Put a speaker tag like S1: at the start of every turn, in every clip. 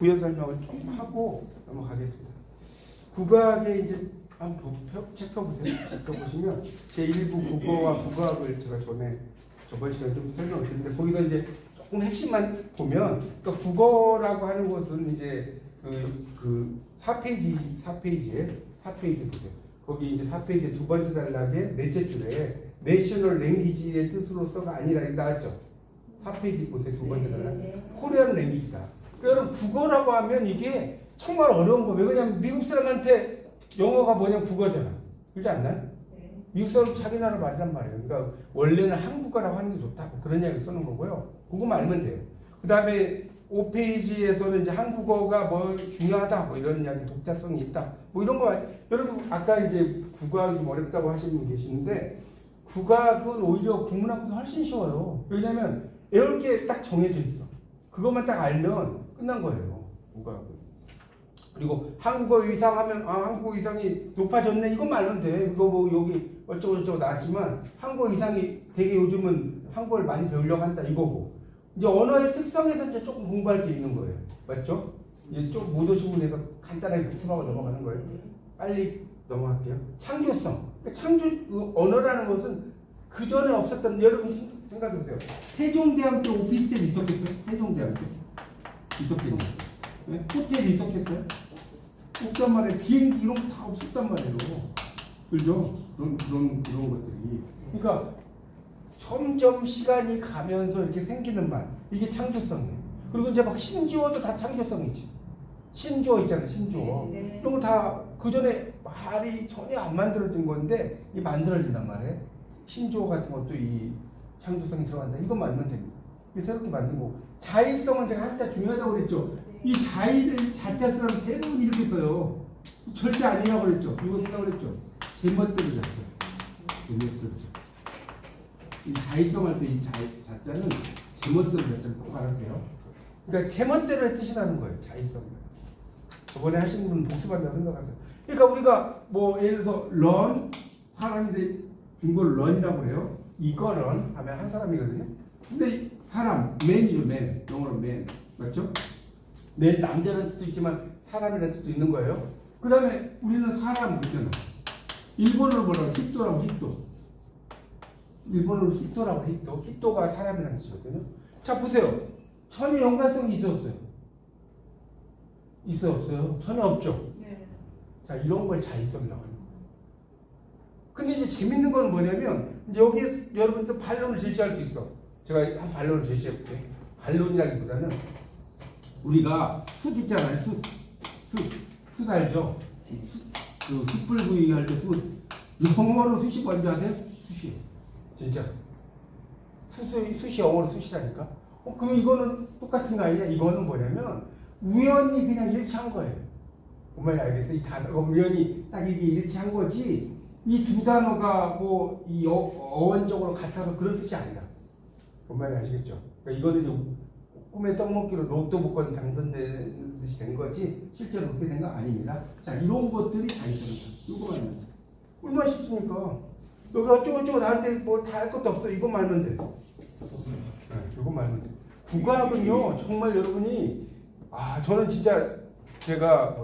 S1: 부연 설명을 좀 하고 넘어가겠습니다. 국어학에 이제 한번 체크해보세요. 체크해보시면 제1부 국어와 국어학을 제가 저번 시간에 좀 설명을 드렸는데 거기서 이제 조금 핵심만 보면 그러니까 국어라고 하는 것은 이제 그 4페이지에 4페이지 보세요. 거기 이제 4페이지 두 번째 단락에 넷째 줄에 내셔널 랭귀지의 뜻으로서가 아니라 이렇게 나왔죠. 4페이지 보세요. 두 번째 단락. 코리안 랭귀지다. 그러니까 여러분 국어라고 하면 이게 정말 어려운 거. 왜 그러냐면 미국 사람한테 영어가 뭐냐면 국어잖아. 그렇지 않나요? 미국 사람 자기 나라 말이란 말이에요. 그러니까 원래는 한국어라고 하는 게 좋다. 그런 이야기 쓰는 거고요. 그거만 알면 돼요. 그 다음에 5페이지에서는 이제 한국어가 뭐 중요하다. 뭐 이런 이야기, 독자성이 있다. 뭐 이런 거. 여러분 아까 이제 국어학이 좀 어렵다고 하시는 분 계시는데 국어학은 오히려 국문학보다 훨씬 쉬워요. 왜냐면 외울 게 딱 정해져 있어. 그것만 딱 알면 끝난 거예요. 국어학은. 그리고 한국어 위상하면 한국어 위상이 높아졌네 이것만 알면 돼. 그거 뭐 여기 어쩌고저쩌고 나왔지만 한국어 위상이 되게 요즘은 한국어를 많이 배우려고 한다 이거고 이제 언어의 특성에서 이제 조금 공부할 게 있는 거예요. 맞죠? 이제 좀 못 오신 분에서 간단하게 복습하고 넘어가는 거예요. 빨리 넘어갈게요. 창조성. 그러니까 언어라는 것은 그 전에 없었던 여러분 생각해보세요. 세종대왕교 오피스텔 있었겠어요? 세종대왕교 있었겠어요? 네? 호텔이 있었겠어요? 없단 말이에요. 비행기 이런 거 다 없었단 말이에요. 그죠? 그런 것들이. 그러니까 점점 시간이 가면서 이렇게 생기는 말. 이게 창조성이에요. 그리고 이제 막 신조어도 다 창조성이지. 신조어 있잖아요. 신조어.
S2: 네.
S1: 이런 거 다 그 전에 말이 전혀 안 만들어진 건데 이 만들어진단 말이에요. 신조어 같은 것도 이 창조성이 들어간다. 이것만 알면 됩니다. 새롭게 만든 거고. 자의성은 제가 한자 중요하다고 그랬죠. 이 자의를 자자 쓰라면 대부분 이렇게 써요. 절대 아니라고 그랬죠. 이거 쓰라고 그랬죠. 제멋대로 자자. 제멋대로 자자. 이 자의성 할 때 이 자자는 제멋대로 자자는 꼭 알아세요. 그러니까 제멋대로의 뜻이 나는 거예요. 자의성. 저번에 하신 분 복습한다고 생각하세요. 그러니까 우리가 뭐 예를 들어서 런 사람인데 중국어를 런이라고 해요. 이거 런 하면 한 사람이거든요. 근데 사람 맨이죠. 맨. 영어로 맨. 맞죠? 맨 남자라는 뜻도 있지만 사람이라는 뜻도 있는 거예요. 그 다음에 우리는 사람 그러잖아. 일본어로 뭐라고 히토라고 히토. 일본어로 히토라고 히토. 히토가 사람이라는 뜻이거든요. 자 보세요. 전혀 연관성이 있어 없어요? 있어 없어요? 전혀 없죠.
S2: 네.
S1: 자 이런 걸 자의성이라고 합니다. 근데 이제 재밌는 건 뭐냐면 여기에 여러분들 반론을 제시할 수 있어. 제가 한 반론을 제시해 볼게요. 반론이라기보다는 우리가 숯 있잖아요. 숯 알죠? 그 숯불구이 할 때 숯. 영어로 숯이 뭔지 아세요? 숯이에요. 진짜. 숯이 영어로 숯이라니까. 그럼 이거는 똑같은 거 아니냐? 이거는 뭐냐면 우연히 그냥 일치한 거예요. 정말 알겠어요? 이 단어가 우연히 딱 이게 일치한 거지. 이 두 단어가 뭐 이 어원적으로 같아서 그런 뜻이 아니라. 뭔 말인지 아시겠죠? 그러니까 이거는 꿈에 떡먹기로 로또 복권 당선된 듯이 된 거지 실제로 그렇게 된 거 아닙니다. 자 이런 것들이 자의성이다. 이거만 알면 돼. 얼마나 쉽습니까? 여기 어쩌고저쩌고 나한테 뭐 다 할 것도 없어. 이것만 알면 돼.
S3: 좋습니다.
S1: 네, 이것만 알면 돼. 국어학은요 정말 여러분이 저는 진짜 제가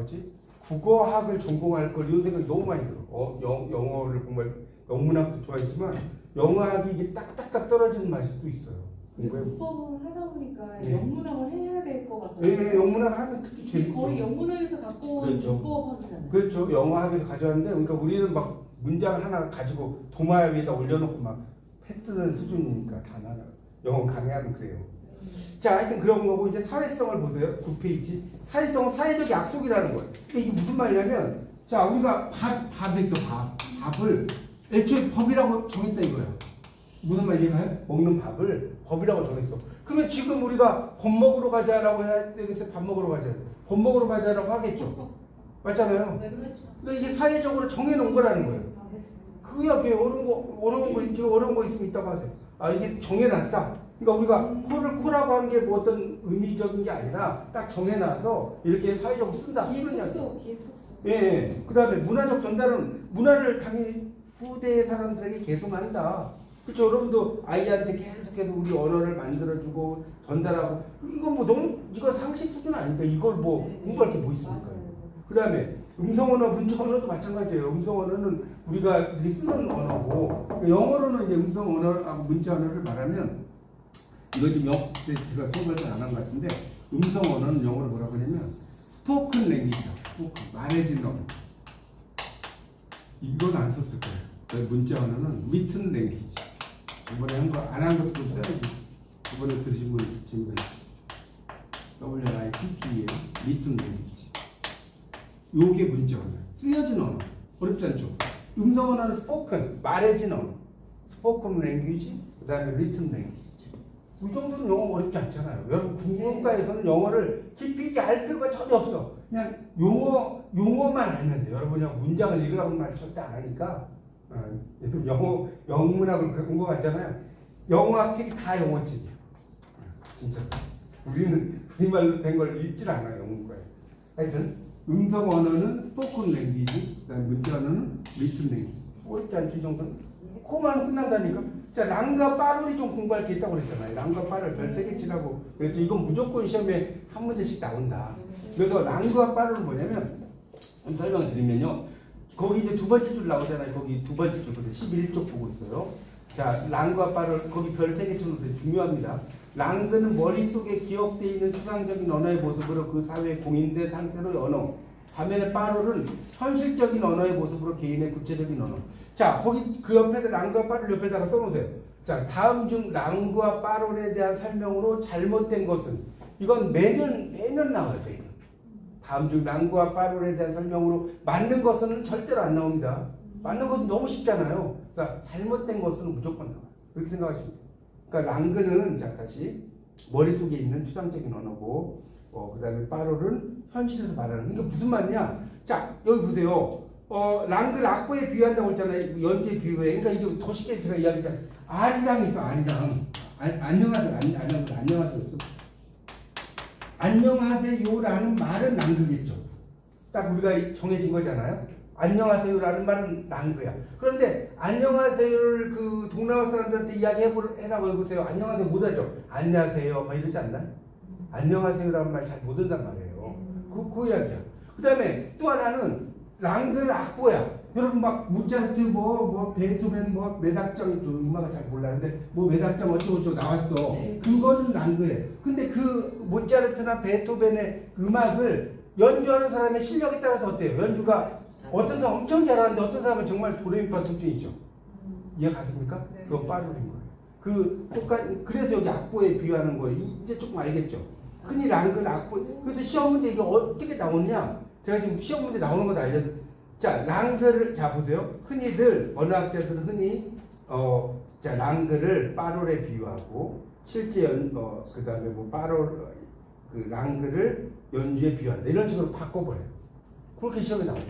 S1: 국어학을 전공할 걸 이런 생각이 너무 많이 들어. 영어를 정말 영문학도 좋아했지만 영어학이 이게 딱딱딱 떨어지는 맛이 또 있어요.
S2: 국법을 하다 보니까
S1: 네.
S2: 영문학을 해야 될 것 같아요.
S1: 네, 영문학 하면 특히
S2: 이게
S1: 재밌죠.
S2: 거의 영문학에서 갖고 온
S1: 그렇죠.
S2: 국법학이잖아요.
S1: 그렇죠. 영어학에서 가져왔는데 그러니까 우리는 막 문장을 하나 가지고 도마 위에다 올려놓고 막 패뜨는 수준이니까 단어 하나. 영어 강의하면 그래요. 자, 하여튼 그런 거고 이제 사회성을 보세요. 9페이지. 사회성은 사회적 약속이라는 거예요. 이게 무슨 말이냐면 자, 우리가 밥 있어. 밥을 애초에 법이라고 정했다 이거야. 무슨 말인가요? 먹는 밥을 법이라고 정했어. 그러면 지금 우리가 밥 먹으러 가자라고 해야 되겠어요? 밥 먹으러 가자. 밥 먹으러 가자라고 하겠죠. 맞잖아요.
S2: 네, 그렇죠.
S1: 근데 이게 사회적으로 정해놓은 거라는 거예요. 그야 어려운 거 있으면 이따가 하세요. 이게 정해놨다. 그러니까 우리가 코를 코라고 하는 게 뭐 어떤 의미적인 게 아니라 딱 정해놔서 이렇게 사회적으로 쓴다.
S2: 기획속소.
S1: 예. 그 다음에 문화적 전달은 문화를 당연히 후대 사람들에게 계승한다. 그렇죠. 여러분도 아이한테 계속해서 우리 언어를 만들어주고 전달하고 이건 뭐 너무 이거 상식 수준 아닙니까? 이걸 뭐 공부할 게 뭐 있습니까? 그 다음에 음성언어, 문자언어도 마찬가지예요. 음성언어는 우리가 쓰는 언어고 영어로는 이제 음성언어하고 문자언어를 말하면 이거 좀 제가 수업을 안 한 것 같은데 음성언어는 영어로 뭐라고 하냐면 스포큰 랭귀지죠. 말해진 언어. 이건 안 썼을 거예요. 문자언어는 리튼 랭귀지. 이번에 한 거 안 한 것도 써야지. 이번에 들으신 분 질문 WRITT예요. 리튼 랭귀지. 요게 문자언어. 쓰여진 언어. 어렵지 않죠? 음성언어는 스포큰, 말해진 언어. 스포큰 랭귀지, 그 다음에 리튼 랭귀지. 이 정도는 영어 어렵지 않잖아요. 여러분 국문과에서는 영어를 깊이 있게 알 필요가 전혀 없어. 그냥 용어만 알면 돼요. 여러분 그냥 문장을 읽으라고 말 절대 안 하니까. 영문학을 그런 거 같잖아요. 영어학 책이 다 영어책이에요. 진짜. 우리는 우리말로 된 걸 읽질 않아요. 영문과에. 하여튼 음성 언어는 스포큰 랭귀지, 그다음에 문자 언어는 리튼 랭귀지. 어렵지 않죠, 이 정도는? 그거만 끝난다니까. 자, 랑과 빠룰이 좀 공부할 게 있다고 그랬잖아요. 랑과 빠룰 별 3개 치라고. 그래서 이건 무조건 시험에 한 문제씩 나온다. 그래서 랑과 빠룰은 뭐냐면, 좀 설명을 드리면요. 거기 이제 두 번째 줄 나오잖아요. 거기 두 번째 줄 보세요. 11쪽 보고 있어요. 자, 랑과 빠룰, 거기 별 3개 쳐놓으세요. 중요합니다. 랑그는 머릿속에 기억되어 있는 추상적인 언어의 모습으로 그 사회에 공인된 상태로의 언어. 반면에 빠룰은 현실적인 언어의 모습으로 개인의 구체적인 언어. 자, 거기 그 옆에다 랑과 빠룰 옆에다가 써놓으세요. 자, 다음 중 랑과 빠룰에 대한 설명으로 잘못된 것은 이건 매년 나와요. 매년. 다음 중 랑과 빠룰에 대한 설명으로 맞는 것은 절대로 안 나옵니다. 맞는 것은 너무 쉽잖아요. 자, 잘못된 것은 무조건 나와요. 그렇게 생각하시면 돼요. 그러니까 랑그는 자 다시 머릿속에 있는 추상적인 언어고 그 다음에 빠룰은 현실에서 말하는 이게 무슨 말이냐? 자, 여기 보세요. 랑그를 악보에 비유한다고 했잖아요. 연주에 비유해. 그러니까 이게 더 쉽게 제가 이야기했잖아요. 아리랑 있어, 아리랑. 안녕하세요. 안녕하세요. 안녕하세요라는 말은 랑그겠죠. 딱 우리가 정해진 거잖아요. 안녕하세요라는 말은 랑그야. 그런데 안녕하세요를 그 동남아 사람들한테 이야기해라고 해보세요. 안녕하세요 못하죠. 안녕하세요 막 이러지 않나요? 안녕하세요라는 말 잘 못한단 말이에요. 그 이야기야. 그 다음에 또 하나는 랑그는 악보야. 여러분 막 모차르트 뭐 베토벤 뭐 매닥정 음악을 잘 몰라는데 뭐 매닥정 어쩌고저쩌고 나왔어. 그거는 랑그예요. 근데 그 모차르트나 베토벤의 음악을 연주하는 사람의 실력에 따라서 어때요? 연주가 어떤 사람 엄청 잘하는데 어떤 사람은 정말 도레미파 수준이죠. 이해 가십니까?
S2: 네.
S1: 그거 빠르는 거예요. 그래서 여기 악보에 비유하는 거예요. 이제 조금 알겠죠? 흔히 랑그는 악보. 그래서 시험 문제 이게 어떻게 나오느냐? 제가 지금 시험 문제 나오는 거 알려드릴게요. 자, 랑그를 자 보세요. 흔히들 언어학자들은 흔히 자 랑그를 빠롤에 비유하고 실제 그다음에 뭐 빠롤 그 랑그를 연주에 비유한다. 이런 식으로 바꿔버려요. 그렇게 시험에 나오죠.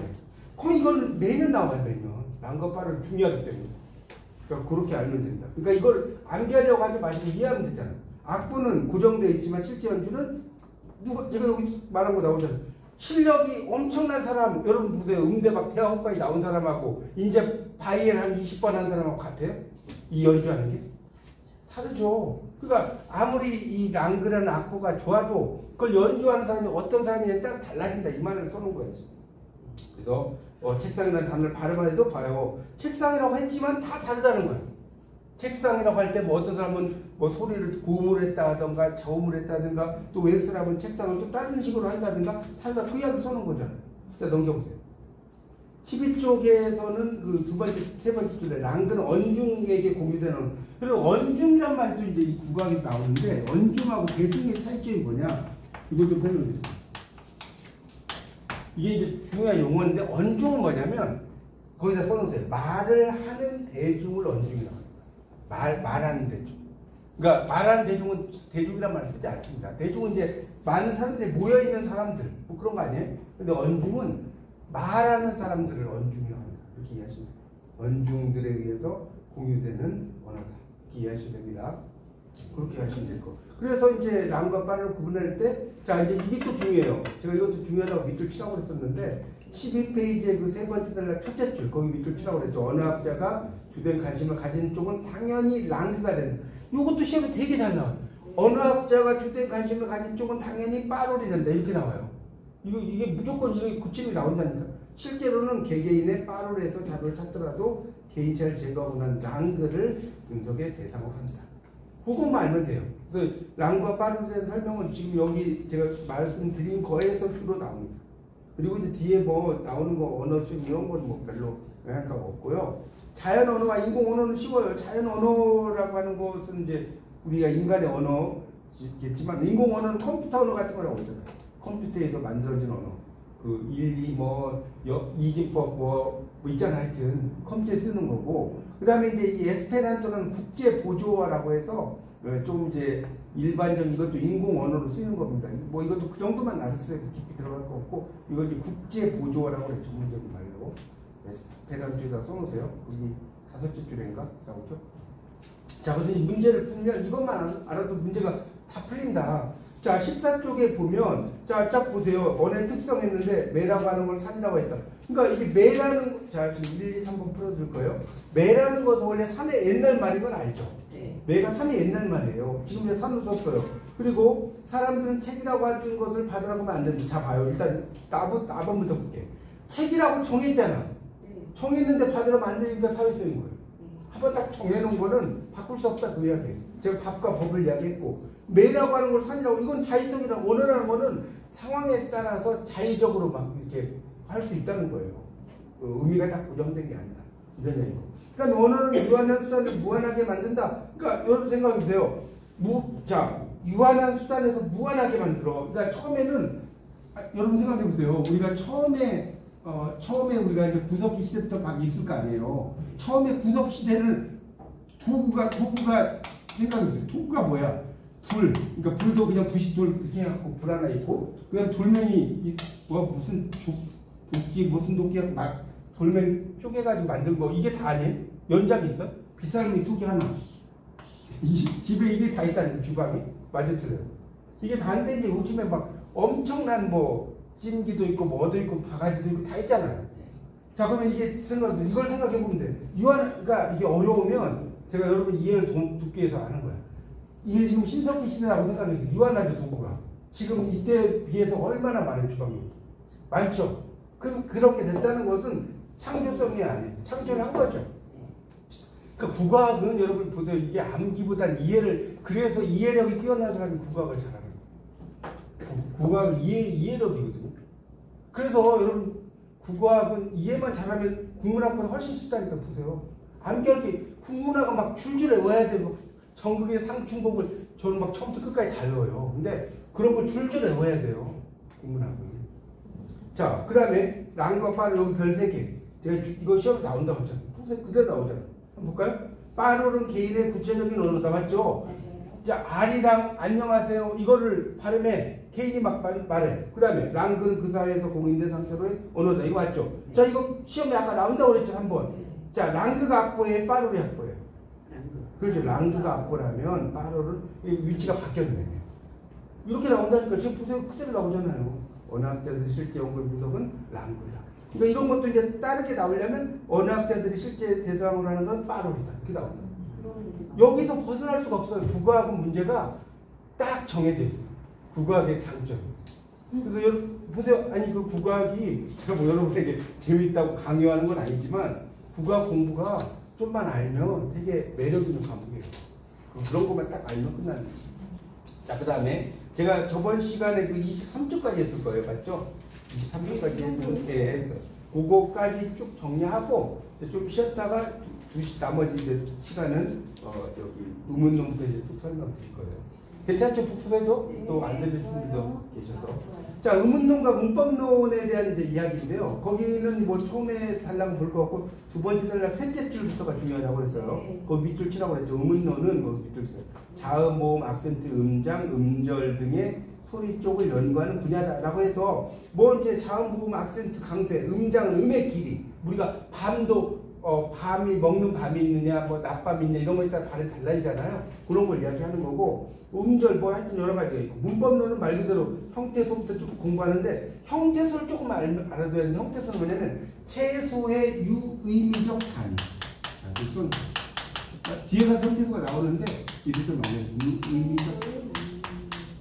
S1: 거의 이건 매년 나와요, 매년. 랑과 빠롤 중요하기 때문에. 그러니까 그렇게 알면 된다. 그러니까 이걸 암기하려고 하지 마시고 이해하면 되잖아요. 악보는 고정되어 있지만 실제 연주는 제가 여기 말한 거 나오잖아요. 실력이 엄청난 사람, 여러분 보세요. 음대박 대학까지 나온 사람하고 이제 바이엘 한 20번 한 사람하고 같아요? 이 연주하는 게? 다르죠. 그러니까 아무리 이 랑그라는 악보가 좋아도 그걸 연주하는 사람이 어떤 사람이냐에 따라 달라진다. 이 말을 써놓은 거예요. 그래서 책상이라는 단어를 발음할 때도 봐요. 책상이라고 했지만 다 다르다는 거예요. 책상이라고 할 때 뭐 어떤 사람은 뭐 소리를 고음을 했다든가 저음을 했다든가 또 외국 사람은 책상을 또 다른 식으로 한다든가 다르다. 그 이야기 써놓은 거잖아요. 자, 넘겨보세요. 12쪽에서는 그 두 번째, 세 번째 줄에 랑그는 언중에게 공유되는 그리고 언중이란 말도 이제 이 국악에서 나오는데 언중하고 대중의 차이점이 뭐냐? 이걸 좀 설명드릴게요. 이게 이제 중요한 용어인데 언중은 뭐냐면 거기다 써놓으세요. 말을 하는 대중을 언중이라고 합니다. 말하는 대중. 그러니까 말하는 대중은 대중이란 말을 쓰지 않습니다. 대중은 이제 많은 사람들이 모여있는 사람들 뭐 그런 거 아니에요? 근데 언중은 말하는 사람들을 언중이라고 합니다. 이렇게 이해하시면 돼요. 언중들에 의해서 공유되는 언어다. 이렇게 이해하시면 됩니다. 그렇게 하시면 될 거. 그래서 이제 랑과 빠를 구분할 때, 자, 이제 이게 또 중요해요. 제가 이것도 중요하다고 밑줄 치라고 그랬었는데, 12페이지의 그 세 번째 단락 첫째 줄 거기 밑줄 치라고 그랬죠. 어느 학자가 주된 관심을 가진 쪽은 당연히 랑그가 된다. 이것도 시험에 되게 잘 나와요. 어느 학자가 주된 관심을 가진 쪽은 당연히 빠롤이 된다. 이렇게 나와요. 이게 무조건 이렇게 고침이 나온다니까. 실제로는 개개인의 빠롤에서 자료를 찾더라도 개인차를 제거하고 난 랑그를 분석의 대상으로 한다. 그것만 알면 돼요. 그래서 랑과 빠롤에 대한 설명은 지금 여기 제가 말씀드린 거에서 주로 나옵니다. 그리고 이제 뒤에 뭐 나오는 거 언어 수업 이런 건 뭐 별로 영향가 없고요. 자연 언어와 인공 언어는 쉬워요. 자연 언어라고 하는 것은 이제 우리가 인간의 언어겠지만 인공 언어는 컴퓨터 언어 같은 거라고 하잖아요. 컴퓨터에서 만들어진 언어. 그 일리 이진법 뭐 있잖아. 하여튼 컴퓨터에 쓰는 거고. 그다음에 이제 이 에스페란토는 국제 보조어라고 해서 좀 이제 일반적인 이것도 인공 언어로 쓰이는 겁니다. 뭐 이것도 그 정도만 알았어요. 깊이 들어갈 거 없고 이거 이제 국제 보조어라고 해요. 전문적인 말로 에스페란토에다 써놓으세요. 거기 5째 줄인가 나오죠. 자, 그래서 이 문제를 풀면 이것만 알아도 문제가 다 풀린다. 자, 14쪽에 보면 쫙 보세요. 언어의 특성 했는데 매라고 하는 걸 산이라고 했다. 그러니까 이게 매라는 자, 지금 1, 2, 3번 풀어줄 거예요. 매라는 것은 원래 산의 옛날 말인 건 알죠. 매가 산의 옛날 말이에요. 지금 이제 산을 썼어요. 그리고 사람들은 책이라고 하는 것을 받으라고 하면 안 된다. 자, 봐요. 일단 나부터 볼게. 책이라고 정했잖아. 정했는데 받으라고 안 되니까 사회성인 거예요. 한번 딱 정해놓은 거는 바꿀 수 없다. 그 이야기. 제가 밥과 법을 이야기했고 매라고 하는 걸 산이라고 이건 자의성이라고 언어라는 거는 상황에 따라서 자의적으로 막 이렇게 할 수 있다는 거예요. 의미가 딱 고정된 게 아니다. 이런 얘기고. 그러니까 언어는 유한한 수단을 무한하게 만든다. 그러니까 여러분 생각해 보세요. 유한한 수단에서 무한하게 만들어. 그러니까 처음에는 여러분 생각해 보세요. 우리가 처음에 우리가 이제 구석기 시대부터 막 있을 거 아니에요. 처음에 구석 시대는 도구가 생각해 보세요. 도구가 뭐야? 불. 그러니까 불도 그냥 부싯돌 이렇게 해갖고 불 하나 있고, 그냥 돌멩이 무슨 도끼 무슨 도끼 막 돌멩이 쪼개가지고 만든 거 이게 다 아니에요? 연장이 있어? 비싼 도끼 하나. 집에 이게 다 있다는 주방에 완전 틀려요. 이게 다 한데 이제 요즘에 막 엄청난 뭐 찜기도 있고 뭐도 있고 바가지도 있고 다 있잖아요. 자, 그러면 이걸 생각해 보면 돼. 그러니까 이게 어려우면 제가 여러분 이해를 돕기 위해서 하는 거야. 이게 지금 신석기 시대라고 생각해서 유한하죠, 도구가. 지금 이때에 비해서 얼마나 많은 주방이 많죠. 그렇게 됐다는 것은 창조성이 아니에요. 창조를 한 거죠. 그러니까 국어학은 여러분 보세요. 이게 암기보단 이해를, 그래서 이해력이 뛰어난 사람이 국어학을 잘하는 거예요. 국어학은 이해력이거든요. 그래서 여러분 국어학은 이해만 잘하면 국문학보다 훨씬 쉽다니까. 보세요. 암기할게 국문학은 막 줄줄 외워야 되고 전국의 상충곡을 저는 막 처음부터 끝까지 다 외워요. 근데 그런 걸 줄줄 외워야 돼요. 국문학은. 자, 그 다음에 랑과 빠롤 여기 별 3개. 제가 이거 시험에 나온다고 했잖아요. 그대로 나오잖아요. 한번 볼까요? 빠롤은 개인의 구체적인 언어다. 맞죠? 자, R이랑 안녕하세요. 이거를 발음해. 개인이 막 말해. 그 다음에 랑은 그 사회에서 공인된 상태로의 언어다. 이거 맞죠? 자, 이거 시험에 아까 나온다고 그랬죠. 한번. 자, 랑그가 악보에 빠롤이 악보예요. 그렇죠. 랑그가 악보라면 빠롤은 위치가 바뀌었네. 이렇게 나온다니까. 지금 보세요. 그대로 나오잖아요. 언어학자들의 실제 연구 분석은 랑그다. 그러니까 이런 것도 이제 다르게 나오려면 언어학자들이 실제 대상으로 하는 건 빠롤이다. 이렇게 나온다. 여기서 벗어날 수가 없어요. 국어학은 문제가 딱 정해져 있어. 국어학의 장점. 그래서 여러분 보세요. 아니 그 국어학이 제가 뭐 여러분에게 재미있다고 강요하는 건 아니지만 국어학 공부가 좀만 알면 되게 매력 있는 과목이에요. 그런 것만 딱 알면 끝나는 거예요. 자, 그 다음에 제가 저번 시간에 그 23쪽까지 했을 거예요. 맞죠? 23쪽까지 했어요. 그거까지 쭉 정리하고 좀 쉬었다가 나머지 이제 시간은 여기 의문문부터 이제 쭉 설명드릴 거예요. 괜찮죠? 복습해도 또 안 되는 분들도 계셔서. 자, 의문론과 문법론에 대한 이제 이야기인데요. 거기는 뭐 처음에 단락 볼 것 같고 두 번째 단락 셋째 줄부터가 중요하다고 그랬어요. 그 밑줄 치라고 그랬죠. 의문론은 그 밑줄 치세요. 자음, 모음, 악센트, 음장, 음절 등의 소리 쪽을 연구하는 분야다라고 해서 뭐 이제 자음, 모음, 악센트, 강세, 음장은 음의 길이. 우리가 밤도 밤이 먹는 밤이 있느냐, 뭐 낮밤이 있냐 이런 거에 따라 발음이 달라지잖아요. 그런 걸 이야기하는 거고 음절 뭐 하여튼 여러 가지가 있고 문법론은 말 그대로 형태소부터 조금 공부하는데 형태소를 조금 알아둬야 되는데 형태소는 뭐냐면 최소의 유의미적 단위. 뒤에 가서 형태소가 나오는데 이게 좀 많아요. 의미적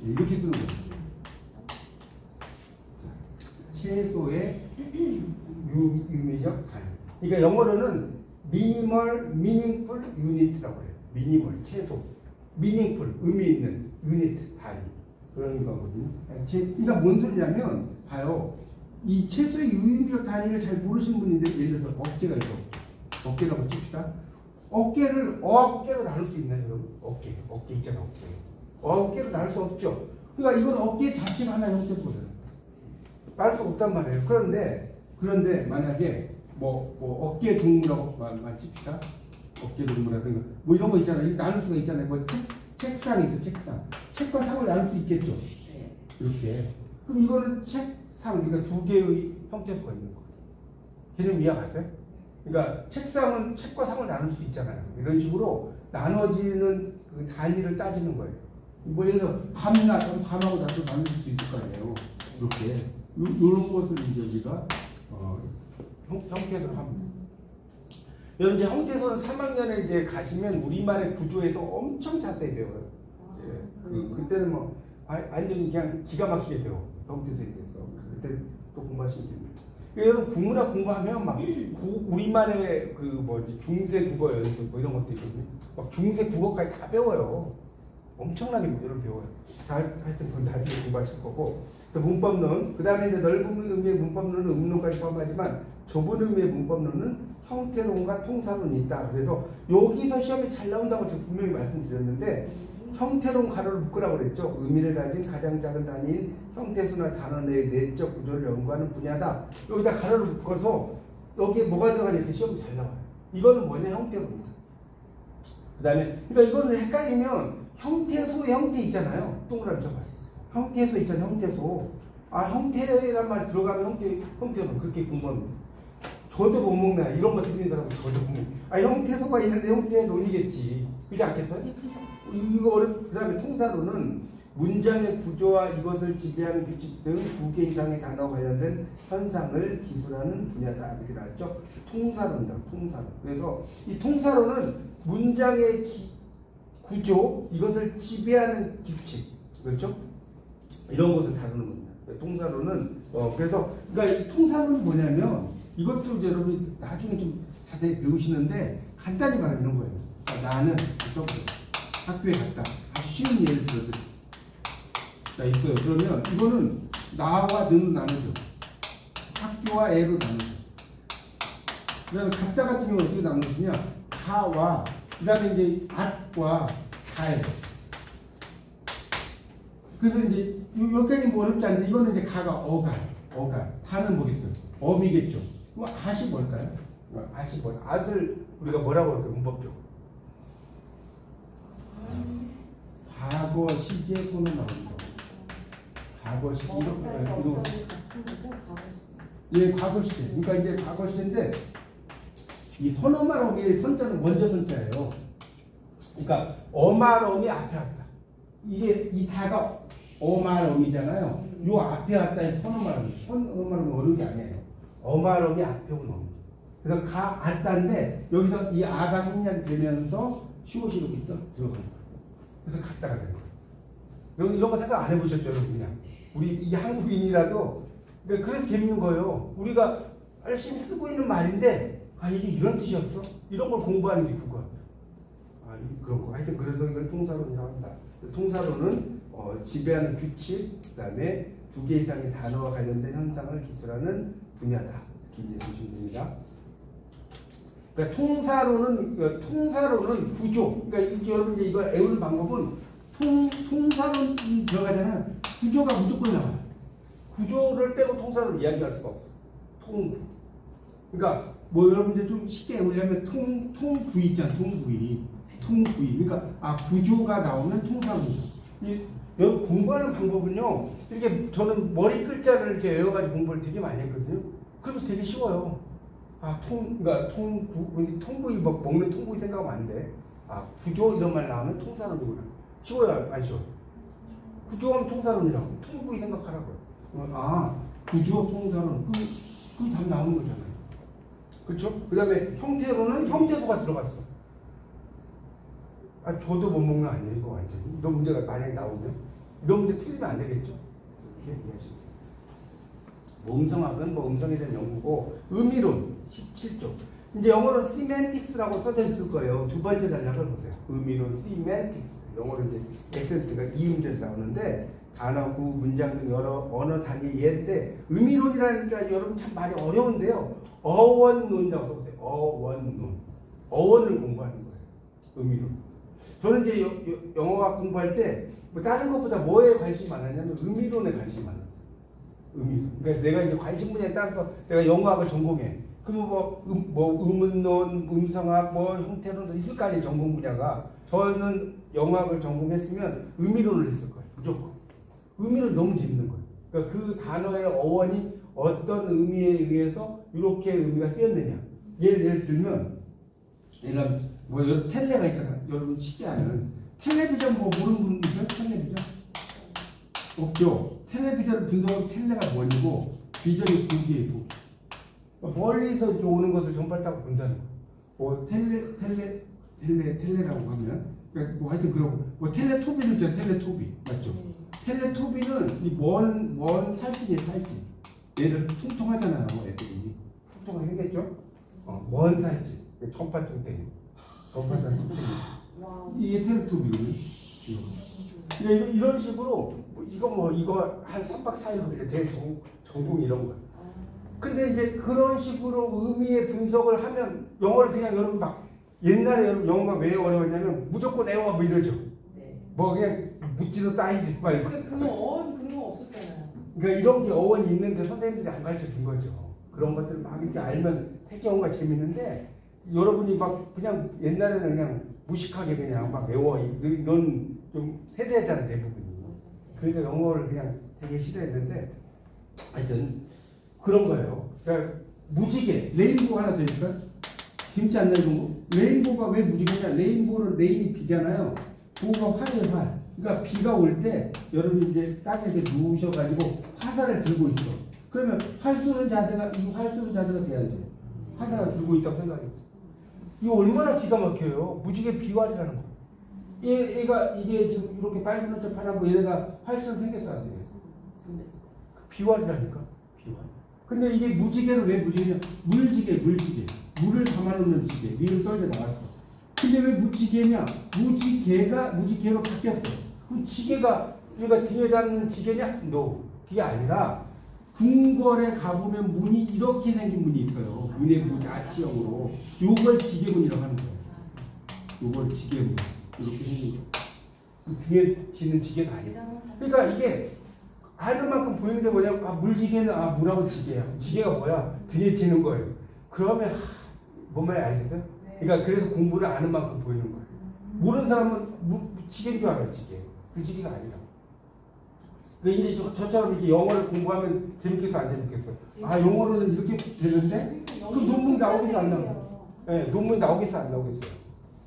S1: 이렇게 쓰는 거예요. 최소의 유의미적 단위. 그러니까 영어로는 미니멀 미닝풀 유닛이라고 해요. 미니멀 최소, 미닝풀 의미 있는 유닛 단위 그런 거거든요. 그러니까 뭔 소리냐면 봐요. 이 최소의 유의미적 단위를 잘 모르시는 분인데 예를 들어서 어깨가 있어. 어깨라고 칩시다. 어깨를 어깨로 나눌 수 있나요, 여러분? 어깨 있잖아, 어깨. 어깨로 나눌 수 없죠. 그러니까 이건 어깨 자체가 하나의 형태거든. 나눌 수 없단 말이에요. 그런데 만약에 뭐 어깨 동무라고 말 칩시다. 어깨 동무라든가 뭐 이런 거 있잖아요. 나눌 수가 있잖아요. 뭐 책상이 있어, 책상. 책과 상을 나눌 수 있겠죠. 이렇게. 그럼 이거는 책상, 그러니까 두 개의 형태소가 있는 거예요. 개념 이해가세요? 그러니까 책상은 책과 상을 나눌 수 있잖아요. 이런 식으로 나눠지는 그 단위를 따지는 거예요. 뭐 예를 들어 밤낮, 밤하고 낮도 나눌 수 있을 거 아니에요. 이렇게. 이런 것을 이제 우리가 형태소를 합니다. 여러분 이제 형태소는 3학년에 이제 가시면 우리말의 구조에서 엄청 자세히 배워요. 그때는 뭐 완전히 그냥 기가 막히게 배워. 형태소에 대해서. 그때 또 공부하시면 됩니다. 여러분 국문학 공부하면 막 우리말의 그 뭐지 중세 국어 연습 뭐 이런 것도 있거든요. 막 중세 국어까지 다 배워요. 엄청나게 여러분 배워요. 하여튼 그건 나중에 공부하실 거고. 문법론, 그 다음에 이제 넓은 의미의 문법론은 음론까지 포함하지만 좁은 의미의 문법론은 형태론과 통사론이 있다. 그래서 여기서 시험에 잘 나온다고 제가 분명히 말씀드렸는데 형태론 가로를 묶으라고 그랬죠. 의미를 가진 가장 작은 단위인 형태수나 단어 내의 내적 구조를 연구하는 분야다. 여기다 가로를 묶어서 여기에 뭐가 들어가냐 이렇게 시험이 잘 나와요. 이거는 뭐냐 형태론입니다. 그 다음에 그러니까 이거는 헷갈리면 형태소의 형태 있잖아요. 동그라미 쳐봐요. 형태소 있잖아요. 형태소. 형태란 말이 들어가면 형태는 그렇게 공부합니다. 저도 못 먹나 이런 거 듣는 사람은 저도 못 먹나. 형태소가 있는데 형태론이겠지. 그렇지 않겠어요? 이거 그 다음에 통사로는 문장의 구조와 이것을 지배하는 규칙 등 2개 이상의 단어 관련된 현상을 기술하는 분야다. 이렇게 나왔죠. 통사론이다. 통사론. 그래서 이 통사론은 문장의 구조, 이것을 지배하는 규칙. 그렇죠? 이런 것을 다루는 겁니다. 통사론은 그래서 그러니까 이 통사론이 뭐냐면 이것도 이제 여러분이 나중에 좀 자세히 배우시는데 간단히 말하면 이런 거예요. 나는 학교에 갔다. 아주 쉬운 예를 들어드릴게요. 자 있어요. 그러면 이거는 나와 너는 나누죠. 학교와 애로 나누죠. 그 다음에 갔다 같은 경우는 어떻게 나누느냐. 가와 그 다음에 이제 at과 가에. 그래서 이제 여기까지 뭐 어렵지 않은데 이거는 이제 가가 어가 다는 뭐겠어요? 어미겠죠. 그럼 at이 뭘까요? at이 뭐? at을 우리가 뭐라고 할까요? 문법적으로. 과거 시제 손을 나온다. 과거 시제 이런 예, 과거 시제. 그러니까 이제 과거 시제인데 이 선어말어미의 선자는 원조 선자예요. 그러니까 어말어미 앞에 왔다. 이게 이 다가 어말어미잖아요. 요 앞에 왔다 해서 선어말어미. 선어말어미 어려운 게 아니에요. 어말어미 앞에 온 어미. 그래서 가 왔다인데 여기서 이 아가 생략이 되면서 시옷이 이렇게 들어가는 거예요. 그래서 갔다가 된 거예요. 이런 거 생각 안 해보셨죠, 여러분? 그냥 우리 이 한국인이라도 그래서 재밌는 거예요. 우리가 열심히 쓰고 있는 말인데 이게 이런 뜻이었어? 이런 걸 공부하는 게 그거야. 그런 거. 하여튼 그래서 이걸 통사론이라고 합니다. 통사론은 지배하는 규칙, 그 다음에 2개 이상의 단어와 관련된 현상을 기술하는 분야다. 이렇게 이제 보시면 됩니다. 그러니까 통사론은 구조. 그러니까 여러분 이제 이걸 외우는 방법은 통사론이 들어가잖아요. 구조가 무조건 나와요. 구조를 빼고 통사론을 이야기할 수가 없어. 통구. 그러니까 뭐 여러분들 좀 쉽게 외우려면 통구이 있잖아. 통구이. 그러니까 구조가 나오면 통사론이죠. 여러분 공부하는 방법은요. 이렇게 저는 머리 글자를 이렇게 외워가지고 공부를 되게 많이 했거든요. 그러면서 되게 쉬워요. 그러니까 통구이 뭐 먹는 통구이 생각하면 안 돼. 구조 이런 말 나오면 통사론이구나. 쉬워요, 안 쉬워? 구조하면 통사론이라고. 통구이 생각하라고요. 구조 통사론. 그럼 답 나오는 거잖아요. 그렇죠? 그 다음에 형태로는 형태소가 들어갔어. 저도 못 먹는 거 아니에요, 이거 완전히. 이런 문제가 만약에 나오면. 이런 문제 틀리면 안 되겠죠? 이렇게 이해하시면 돼요. 음성학은 음성에 대한 연구고, 의미론 17쪽. 이제 영어로 semantics라고 써져 있을 거예요. 두 번째 단락을 보세요. 의미론 semantics. 영어로 이제 액센트가 이음절 나오는데, 단어구, 문장 등 여러 언어 단위 예인데, 의미론이라니까 여러분 참 말이 어려운데요. 어원론이라고 써보세요. 어원론. 어원을 공부하는 거예요. 의미론. 저는 이제 영어학 공부할 때 다른 것보다 뭐에 관심이 많았냐면 의미론에 관심이 많았어요. 의미론. 그러니까 내가 이제 관심 분야에 따라서 내가 영어학을 전공해. 그러면 음운론, 음성학, 형태론 있을 거 아니에요, 전공 분야가. 저는 영어학을 전공했으면 의미론을 했을 거예요. 무조건. 의미론 너무 재밌는 거예요. 그러니까 그 단어의 어원이 어떤 의미에 의해서 이렇게 의미가 쓰였느냐. 예를 들면, 여러분 텔레가 있잖아요. 여러분 쉽게 아는 텔레비전 모르는 분 있어요? 텔레비전? 없죠. 텔레비전 분석은 텔레가 원이고 비전이 보기에 보기. 멀리서 오는 것을 전파했다고 본다는 거. 텔레라고 하면 그러니까 하여튼 그러고 텔레토비도 있잖아요. 텔레토비 맞죠? 텔레토비는 이 먼 살찐이에요. 살찐. 얘를 통통하잖아요. 애들이 통통하게 생겼죠? 먼 살찐. 전파증 때문에. 이게 텔레토비거든요. 이런 식으로 이거 한 3박 4일 걸려. 제 전공 이런 거. 근데 이제 그런 식으로 의미의 분석을 하면 영어를 그냥 여러분 옛날에 여러분 영어가 왜 어려웠냐면 무조건 애워 이러죠.
S2: 네.
S1: 그냥 묻지도 따지지 말고.
S2: 그런 어원 그런 거 없었잖아요.
S1: 그러니까 이런 게 어원이 있는데 선생님들이 안 가르쳐 준 거죠. 그런 것들 막 이렇게 알면 태경어가 재밌는데 여러분이 그냥 옛날에는 그냥 무식하게 그냥 외워 이런 좀 세대잖아요, 대부분이. 그러니까 영어를 그냥 되게 싫어했는데 하여튼 그런 거예요. 그러니까 무지개, 레인보우 하나 더 있을까요? 재밌지 않나 이런 거? 레인보우가 왜 무지개냐? 레인보우는 레인이 비잖아요. 보우가 활이에요, 활. 그러니까 비가 올 때 여러분이 이제 땅에 누우셔가지고 화살을 들고 있어. 그러면 활 쏘는 자세가 돼야죠. 화살을 들고 있다고 생각했어. 이거 얼마나 기가 막혀요. 무지개 비활이라는 거. 이게 지금 이렇게 빨간 옷 파란 얘가 활처럼 생겼어, 안 생겼어? 비활이라니까. 비활. 근데 이게 무지개를 왜 무지개냐? 물지개. 물을 담아놓는 지개. 위로 떨려 나갔어. 근데 왜 무지개냐? 무지개로 바뀌었어. 그럼 지개가 우리가 등에 담는 지개냐? No. 그게 아니라 궁궐에 가보면 문이 이렇게 생긴 문이 있어요. 문의 문이 아치형으로. 요걸 지게문이라고 하는 거예요. 요걸 지게문. 이렇게 생긴 거. 등에 지는 지게가 아니에요. 그러니까 이게 아는 만큼 보이는 게 뭐냐면 물지개는 물하고 지게야. 지게가 뭐야? 등에 지는 거예요. 그러면 뭔 말인지 알겠어요? 그러니까 그래서 공부를 아는 만큼 보이는 거예요. 모르는 사람은 지게인 줄 알아요. 지게. 그 지게가 아니라. 이제 저처럼 이렇게 영어를 공부하면 재밌겠어, 안 재밌겠어? 영어로는 이렇게 되는데? 그럼 논문 나오겠어, 안 나오겠어? 네, 논문 나오겠어, 안 나오겠어요?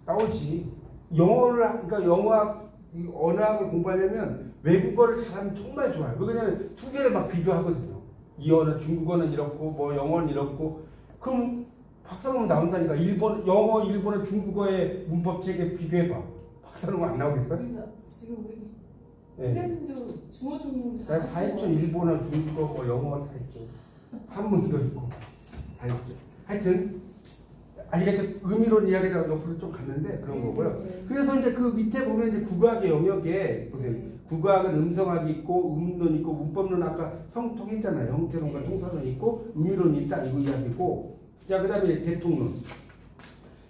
S1: 나오지. 그러니까 영어학, 언어학을 공부하려면 외국어를 잘하면 정말 좋아요. 왜냐면 두 개를 막 비교하거든요. 이 언어, 중국어는 이렇고, 영어는 이렇고. 그럼 박사논문 나온다니까. 영어, 일본어, 중국어의 문법 체계 비교해봐. 박사논문 안 나오겠어?
S2: 그러니까 지금 우리
S1: 네.
S2: 선생님도 주어 종류
S1: 다 했죠. 일본어, 중국어, 영어 다 했죠. 한문도 있고 다 했죠. 하여튼 아직까지 의미론 이야기라고 옆으로 좀 갔는데 그런 거고요. 그래서 이제 그 밑에 보면 이제 국악의 영역에 보세요. 국악은 음성학이 있고 음론 있고 문법론 아까 형통했잖아요. 형태론과 통사론 있고 의미론이 있다 이거 이야기고. 자 그다음에 대통론.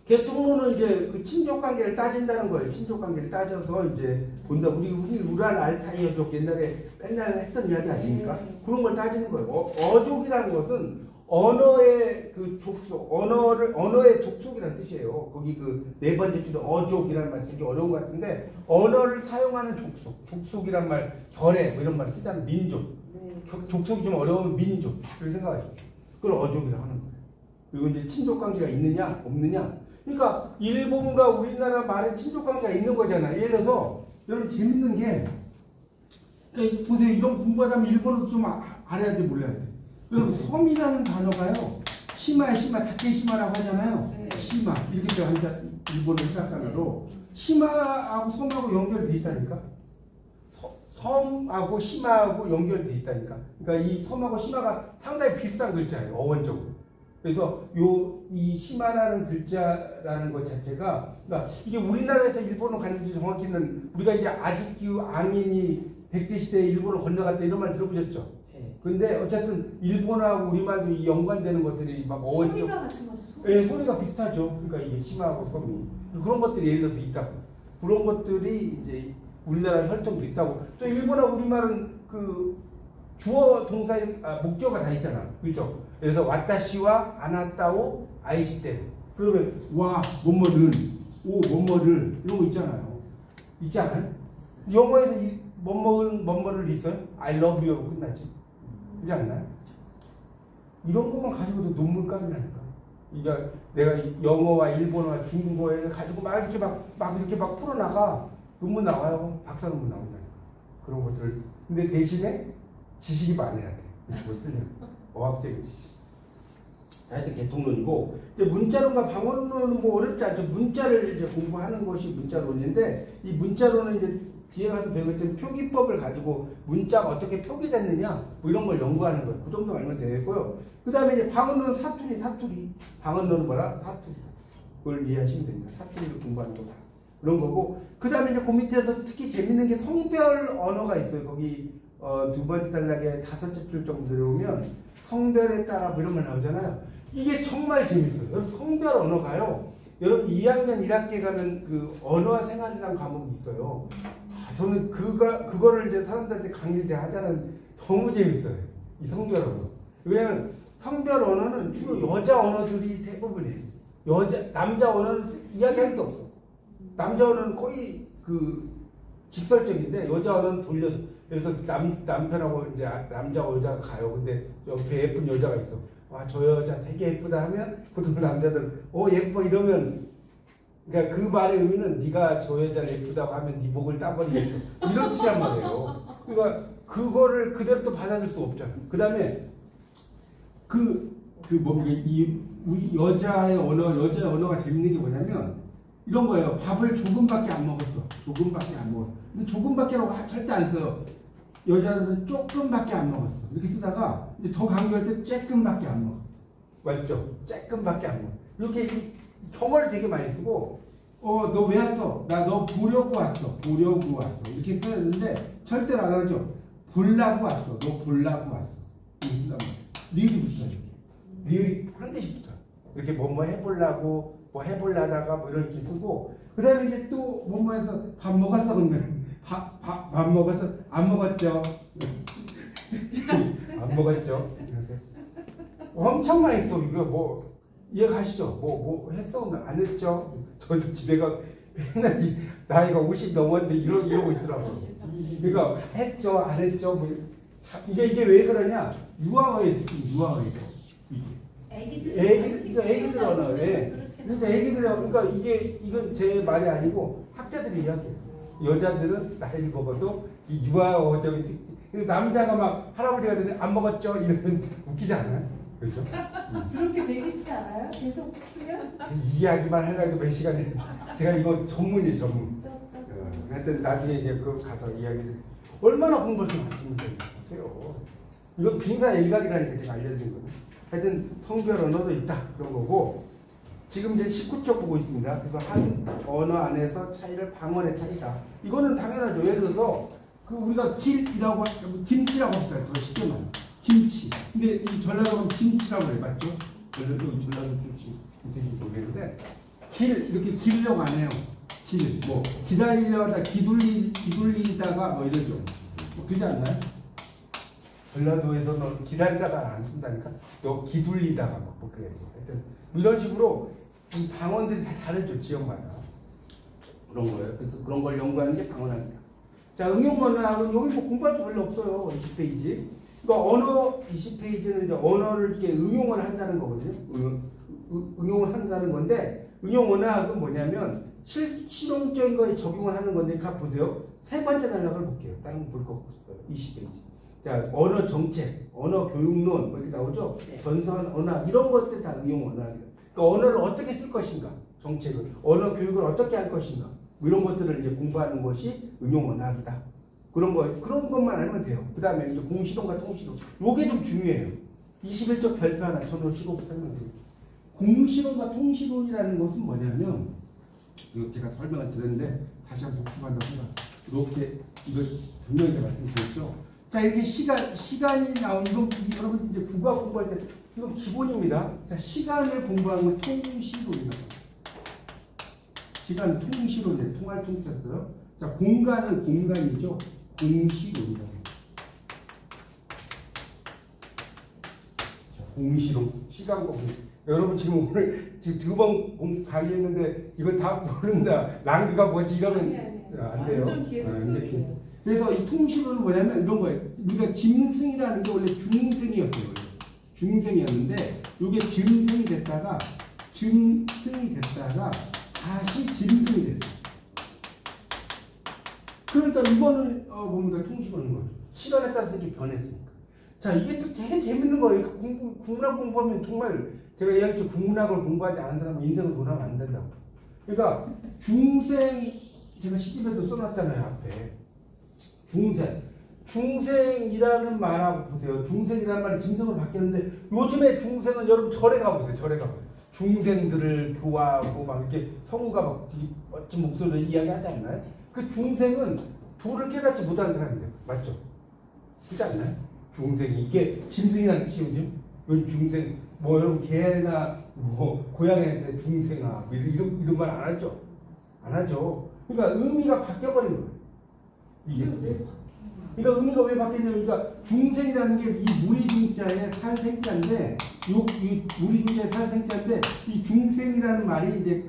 S1: 대통론은 이제 그 친족 관계를 따진다는 거예요. 친족 관계를 따져서 이제 본다. 우리 우란 알타이어족 옛날에 맨날 했던 이야기 아닙니까? 그런 걸 따지는 거예요. 어족이라는 것은 언어의 그 족속, 언어의 족속이라는 뜻이에요. 거기 그 네 번째 줄에 어족이라는 말 쓰기 어려운 것 같은데 언어를 사용하는 족속이란 말, 결의 이런 말을 쓰자는 민족. 족속이 좀 어려우면 민족. 그렇게 생각하죠. 그걸 어족이라고 하는 거예요. 그리고 이제 친족 관계가 있느냐 없느냐. 그러니까 일본과 우리나라 말에 친족 관계가 있는 거잖아. 예를 들어서 여러분 재밌는 게 그러니까 보세요. 이런 공부하자면 일본어도 좀 알아야 돼 몰라야 돼. 여러분 섬이라는 단어가요. 시마야 시마 다케시마라고 하잖아요.
S2: 네.
S1: 시마 이렇게 한자 일본어 hiragana로 시마하고 섬하고 연결돼 있다니까. 섬하고 시마하고 연결돼 있다니까. 그러니까 이 섬하고 시마가 상당히 비슷한 글자예요. 어원적으로. 그래서 이 시마라는 글자라는 것 자체가 그러니까 이게 우리나라에서 일본어 갔는지 정확히는 우리가 이제 아직규 앙인이 백제시대에 일본을 건너갔다 이런 말 들어보셨죠? 근데 어쨌든 일본하고 우리말도 이 연관되는 것들이 막 어원적
S2: 소리가 같은 거죠.
S1: 예, 소리가 비슷하죠. 그러니까 이게 시마하고 섬이 그런 것들이 예를 들어서 있다고. 그런 것들이 이제 우리나라 혈통도 있다고. 또 일본하고 우리말은 그 주어 동사 목적어가 다 있잖아. 그렇죠? 그래서 와타시와 아나타오 아이시테. 그러면 와 뭐뭐는 오 뭐뭐를 이런 거 있잖아요. 있지 않아요? 영어에서 이 뭐뭐를 있어요? I love you로 끝나지. 그렇지 않나요? 이런 것만 가지고도 논문감이라니까. 그러니까 내가 영어와 일본어와 중국어에 가지고 막 이렇게 막 풀어나가 논문 나와요. 박사 논문 나온다니까. 그런 것들. 근데 대신에 지식이 많아야 돼. 그걸 쓰려면. 어학적인 지식. 자, 하여튼 개통론이고. 문자론과 방언론은 뭐 어렵지 않죠. 문자를 이제 공부하는 것이 문자론인데, 이 문자론은 이제 뒤에 가서 배우겠지만 표기법을 가지고 문자가 어떻게 표기됐느냐, 뭐 이런 걸 연구하는 거예요. 그 정도 알면 되겠고요. 그 다음에 이제 방언론은 사투리. 방언론은 뭐라? 사투리. 그걸 이해하시면 됩니다. 사투리를 공부하는 거다. 그런 거고. 그 다음에 이제 그 밑에서 특히 재밌는 게 성별 언어가 있어요. 거기 두 번째 단락에 5째 줄 정도 들어오면 성별에 따라 뭐 이런 말 나오잖아요. 이게 정말 재밌어요. 여러분 성별 언어가요. 여러분 2학년 1학기에 가면 그 언어와 생활이라는 과목이 있어요. 저는 그거를 이제 사람들한테 강의를 때 하자는 너무 재밌어요. 이 성별 언어. 왜냐면 성별 언어는 주로 여자 언어들이 대부분이에요. 남자 언어는 이야기할 게 없어. 남자 언어는 거의 그 직설적인데 여자 언어는 돌려서. 그래서 남편하고 이제 남자와 여자가 가요. 근데 옆에 예쁜 여자가 있어. 와, 저 여자 되게 예쁘다 하면 보통 남자들 예뻐 이러면 그러니까 그 말의 의미는 네가 저 여자를 예쁘다고 하면 네 목을 따버리겠어. 이런 뜻이란 말이에요. 그러니까 그거를 그대로 또 받아들일 수 없잖아. 그 다음에 우리 여자의 언어가 재밌는 게 뭐냐면 이런 거예요. 밥을 조금밖에 안 먹었어. 조금밖에 안 먹었어. 근데 조금밖에라고 절대 안 써요. 여자들은 조금밖에 안 먹었어. 이렇게 쓰다가 이제 더 강조할 때 쬐끔밖에 안 먹었어. 맞죠? 쬐끔밖에 안 먹었어. 이렇게 경어를 되게 많이 쓰고 너 왜 왔어? 나 너 보려고 왔어. 보려고 왔어. 이렇게 써야 되는데 절대로 안 하죠. 보려고 왔어. 너 보려고 왔어. 이렇게 쓴단 말이야. 리을이 붙어요. 리을이 한 대씩 붙어요. 이렇게 뭐뭐 해보려고 뭐 해보려다가 뭐 이렇게 쓰고 그 다음에 이제 또 뭐뭐해서 밥 먹었어. 그러면 밥 먹어서 안 먹었죠. 안 먹었죠. 엄청 많이 써. 이거 뭐 이해가시죠? 뭐 했어? 안 했죠? 저도 집에 가 맨날 나이가 50 넘었는데 이러고 있더라고. 그러니까 했죠? 안 했죠? 뭐 이게 왜 그러냐? 유아어에 애기들 언어에 그러니까 그러니까 이건 제 말이 아니고 학자들이 이야기해요. 여자들은 나이를 먹어도 이 유아어적인 특징. 남자가 막 할아버지가 되는데 안 먹었죠? 이러면 웃기지 않아요? 그렇죠?
S2: 그렇게 되겠지 않아요? 계속 쓰면?
S1: 이야기만 해가지고 몇 시간에 제가 이거 전문이에요, 전문. 하여튼 나중에 이제 그 가서 이야기를 얼마나 공부를 좀 하십니까? 보세요. 이거 빙산 일각이라니까 제가 알려드린 거예요. 하여튼 성별 언어도 있다 그런 거고 지금 이제 19쪽 보고 있습니다. 그래서 한 언어 안에서 차이를 방언의 차이다. 이거는 당연하죠. 예를 들어서 우리가 길이라고 김치라고 합시다. 더 쉽게 말해. 김치. 근데 이 전라도는 김치라고 해 맞죠? 전라도 김치 무슨 모르겠는데 이렇게 길려고 안 해요. 뭐 기다리려다 기둘리다가 뭐 이러죠. 그러지 않나요? 전라도에서는 기다리다가 안 쓴다니까. 너 기둘리다가 뭐 그래요. 하여튼 이런 식으로 이 방언들이 다 다르죠. 지역마다. 그런 거예요. 그래서 그런 걸 연구하는 게 방언학이다. 자, 응용언어학은 여기 뭐 공부할 게 별로 없어요. 20페이지. 그러니까 언어 20페이지는 이제 언어를 이렇게 응용을 한다는 거거든요. 응용을 한다는 건데, 응용언어학은 뭐냐면 실용적인 거에 적용을 하는 건데, 각 보세요. 세 번째 단락을 볼게요. 다른 거 볼 거 없어요. 20페이지. 자, 언어 정책, 언어 교육론, 뭐 이렇게 나오죠? 전선 언어학, 이런 것들 다 응용 언어학이에요. 그러니까 언어를 어떻게 쓸 것인가, 정책을, 언어 교육을 어떻게 할 것인가, 뭐 이런 것들을 이제 공부하는 것이 응용 언어학이다. 그런 것만 알면 돼요. 그 다음에 이제 공시론과 통시론. 요게 좀 중요해요. 21쪽 별표 하나 저도 시고 설명드릴게요. 공시론과 통시론이라는 것은 뭐냐면, 이거 제가 설명을 드렸는데, 다시 한번 복습한다고 생각해요. 이렇게, 이거 분명히 말씀드렸죠. 자, 이렇게 시간이 나오는, 이건 여러분 이제 국어 공부할 때, 이건 기본입니다. 자, 시간을 공부하는 건 통시론입니다. 시간 통시론이에요. 통할 통했어요. 자, 공간은 공간이죠. 공시론이다. 자, 공시론, 시간 공부. 여러분 지금 오늘 두 번 강의했는데 이거 다 모른다. 랑귀가 뭐지 이러면 안 돼요.
S2: 완전 계속 흡입이에요.
S1: 그래서 이 통시론은 뭐냐면 이런 거예요. 우리가 짐승이라는 게 원래 중생이었어요. 중생이었는데 이게 짐승이 됐다가 다시 짐승이 됐어요. 그러니까 이거는 뭡니까? 통시론인 거죠. 시간에 따라서 이렇게 변했으니까. 자, 이게 또 되게 재밌는 거예요. 국문학 공부하면 정말 제가 이야기했죠. 국문학을 공부하지 않은 사람은 인생을 논하면 안 된다고. 그러니까 제가 시집에도 써놨잖아요. 앞에. 중생이라는 말하고 보세요. 중생이라는 말이 짐승으로 바뀌었는데 요즘에 중생은 여러분 절에 가보세요. 절에 가보세요. 중생들을 교화하고 막 이렇게 성우가 막 멋진 목소리로 이야기하지 않나요? 그 중생은 도를 깨닫지 못하는 사람이에요. 맞죠? 그렇지 않나요? 중생이 이게 짐승이라는 뜻이거든요. 요즘 중생 뭐 여러분 개나 뭐 고양이한테 중생아 뭐 이런 말 안 하죠? 안 하죠. 그러니까 의미가 바뀌어버린 거예요. 이게. 그러니까 의미가 왜 바뀌냐면, 그러니까 중생이라는 게 이 무리중자의 살생자인데, 이 무리중자의 살생자인데, 이 중생이라는 말이 이제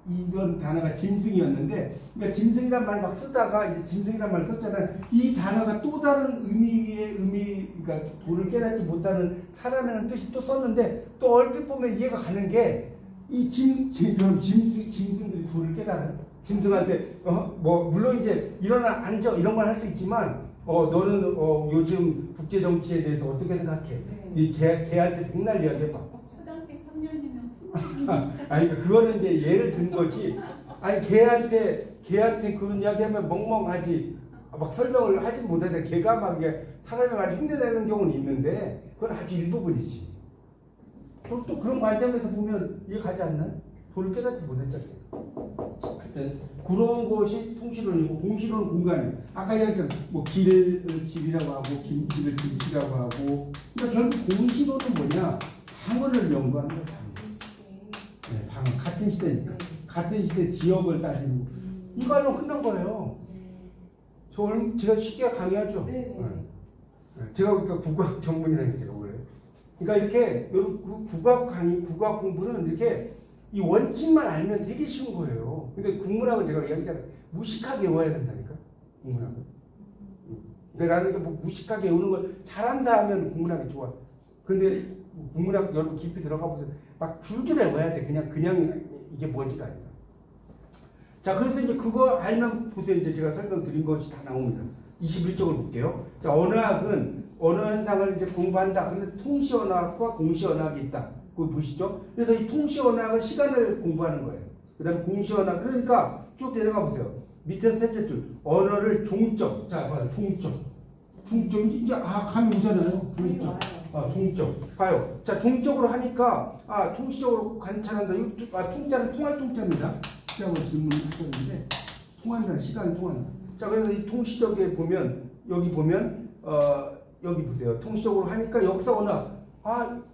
S1: 이런 단어가 짐승이었는데, 그러니까 짐승이란 말 막 쓰다가 이제 짐승이란 말을 썼잖아요. 이 단어가 또 다른 그러니까 도를 깨닫지 못하는 사람이라는 뜻이 또 썼는데, 또 얼핏 보면 이해가 가는 게, 이 짐승들이 도를 깨달아요. 짐승한테 뭐 물론 이제 일어나 앉아 이런 걸 할 수 있지만 너는 요즘 국제 정치에 대해서 어떻게 생각해?
S2: 네.
S1: 이 걔한테 백날 이야기해봐.
S3: 초등학교 3년이면
S1: 아니 그거는 이제 예를 든 거지. 아니 걔한테 그런 이야기하면 멍멍하지. 막 설명을 하지 못하는데 걔가 막 이게 사람의 말을 흉내내는 경우는 있는데 그건 아주 일부분이지. 그럼 또 그런 관점에서 보면 이해 가지 않나요? 도를 깨닫지 못했잖아요. 하여튼 그런 것이 통시론이고 공시론은 공간이에요. 아까 이야기했던 뭐 길을 집이라고 하고 김집을 김치라고 하고 그러니까 결국 공시론은 뭐냐? 방언을 연구하는 거예요. 네, 방언. 같은 시대니까. 같은 시대 지역을 따지고 이거 알면 끝난 거예요. 제가 쉽게 강의하죠.
S2: 네.
S1: 제가 그러니까 국악 전문이라는 제가 원래. 그러니까 이렇게 여러분 국악 공부는 이렇게 이 원칙만 알면 되게 쉬운 거예요. 근데 국문학은 제가 이야기했잖아요. 무식하게 외워야 된다니까. 국문학은. 그러니까 나는 뭐 무식하게 외우는 걸 잘한다 하면 국문학이 좋아. 근데 국문학 여러분 깊이 들어가 보세요. 막 줄줄 외워야 돼. 그냥 이게 뭔지가 아니라. 자, 그래서 이제 그거 알면 보세요. 이제 제가 설명드린 것이 다 나옵니다. 21쪽을 볼게요. 자, 언어학은 언어 현상을 이제 공부한다. 그런데 통시 언어학과 공시 언어학이 있다. 그거 보시죠. 그래서 이 통시 언어학은 시간을 공부하는 거예요. 그 다음에 공시 언어학. 그러니까 쭉 내려가 보세요. 밑에서 셋째 줄. 언어를 종적. 자, 봐요. 종적. 이제 감이 오잖아요. 종적. 종적. 봐요. 자, 종적으로 하니까 통시적으로 관찰한다. 통자는 통할 통자입니다. 시작으로 질문을 했었는데 통한다. 시간이 통한다. 자, 그래서 이 통시적에 보면 여기 보면 여기 보세요. 통시적으로 하니까 역사 언어학.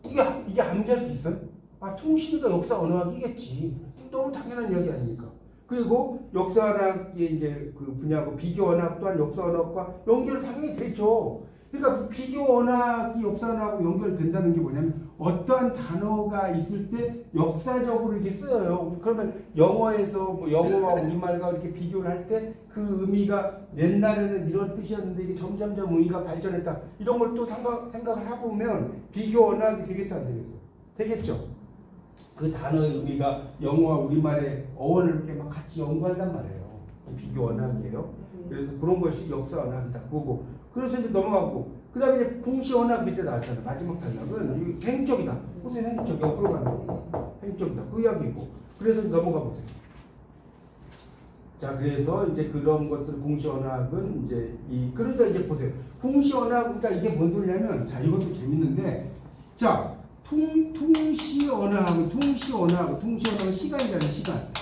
S1: 이게 암기할 게 있어요? 통시니까 역사 언어학이겠지. 너무 당연한 이야기 아닙니까? 그리고 역사 언어학의 이제 그 분야고 비교 언어학 또한 역사 언어학과 연결 당연히 되죠. 그러니까 비교 언어학이 역사 언어하고 연결된다는 게 뭐냐면 어떠한 단어가 있을 때 역사적으로 이렇게 쓰여요. 그러면 영어에서 뭐 영어와 우리말과 이렇게 비교를 할 때 그 의미가 옛날에는 이런 뜻이었는데 이게 점점점 의미가 발전했다. 이런 걸 또 생각을 해보면 비교 언어학이 되겠어 안 되겠어? 되겠죠. 그 단어의 의미가 영어와 우리말의 어원을 이렇게 막 같이 연구한단 말이에요. 비교 언학이에요. 그래서 그런 것이 역사 언학이다. 그거고. 그래서 이제 넘어가고. 그 다음에 이제 공시 언학 밑에 나왔잖아요. 마지막 단락은 행적이다. 무슨 행적? 옆으로 가는 거. 행적이다. 그 이야기고. 그래서 넘어가 보세요. 자, 그래서 이제 그런 것들 공시 언학은 이제 그러다 이제 보세요. 공시 언학, 그러니까 이게 뭔 소리냐면, 자, 이것도 재밌는데, 자, 통시 언어하고 통시 언어는 시간이잖아요.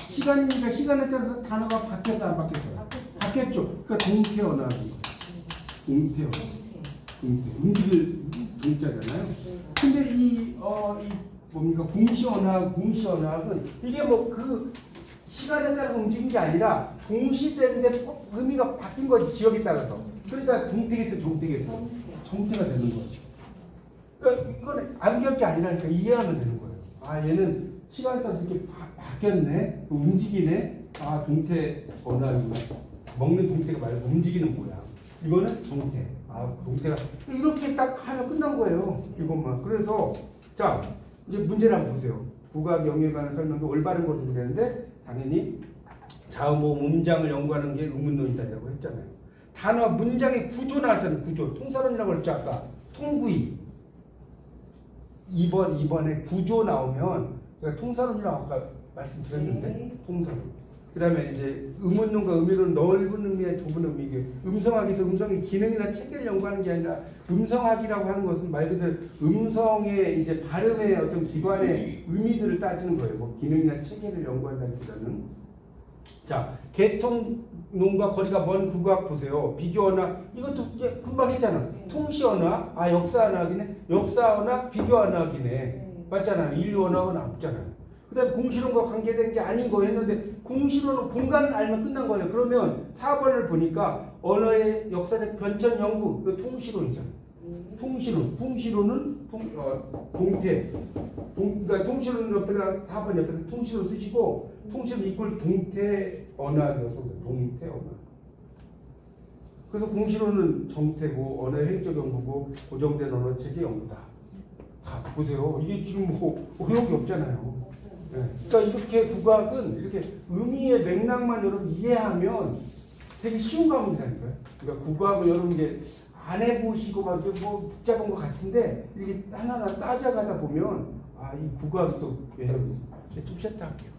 S1: 시간이니까 시간에 따라서 단어가 바뀌었어 안 바뀌었어요? 바뀌었죠. 그러니까 동태 언어하는 거예요. 동태 언어. 움직일 동자잖아요. 근데 이 뭡니까 공시 언어학은 이게 뭐 그 시간에 따라서 움직인 게 아니라 동시대인데 의미가 바뀐 거지, 지역에 따라서. 그러니까 정태가 되는 거죠. 그러니까 이건 암기할 게 아니라니까 이해하면 되는 거예요. 아, 얘는 시간에 따라서 이렇게 바뀌었네, 움직이네. 아, 동태 언어하는 먹는 동태가 말고 움직이는 모양. 이거는 동태. 아, 동태가 이렇게 딱 하면 끝난 거예요. 이것만. 그래서 자, 이제 문제를 한번 보세요. 국악 영역에 관한 설명도 올바른 것으로 되는데 당연히 좌우모 문장을 연구하는 게 의문론이다라고 했잖아요. 단어 문장의 구조 나왔잖아요. 구조. 통사론이라고 했죠 아까. 통구이. 2번에 구조 나오면 제가 통사론이라고 아까 말씀드렸는데 통사론. 그 다음에 이제 의문론과 의미론 넓은 의미에 좁은 의미. 음성학에서 음성의 기능이나 체계를 연구하는 게 아니라 음성학이라고 하는 것은 말 그대로 음성의 이제 발음의 어떤 기관의 의미들을 따지는 거예요. 뭐 기능이나 체계를 연구한다기보다는. 자, 개통론과 거리가 먼 국악 보세요. 비교 언학 이것도 이제 금방 했잖아. 통시 언학, 아 역사 언학이네. 역사 언학, 비교 언학이네. 맞잖아. 인류 언학은 없잖아요. 그 다음에 공시론과 관계된 게 아닌 거 했는데 공시론은 공간을 알면 끝난 거예요. 그러면 4번을 보니까 언어의 역사적 변천 연구, 그 통시론이잖아. 통시론은 동태. 그러니까 통시론 옆에다 4번 옆에 통시론 쓰시고 통시론 이꼴 동태 언어학이어서 동태 언어학. 그래서 공시론은 정태고 언어의 행적 연구고 고정된 언어 체계 연구다. 다 보세요. 이게 지금 뭐 어려운 게 없잖아요. 네. 그러니까 이렇게 국악은 이렇게 의미의 맥락만 여러분 이해하면 되게 쉬운 과목이라니까요. 그러니까 국악을 여러분 이제 안 해보시고 막 뭐 복잡한 것 같은데 이렇게 하나하나 따져가다 보면 아, 이 국악이 또 매력이 있습니다. 좀 쉬었다 할게요.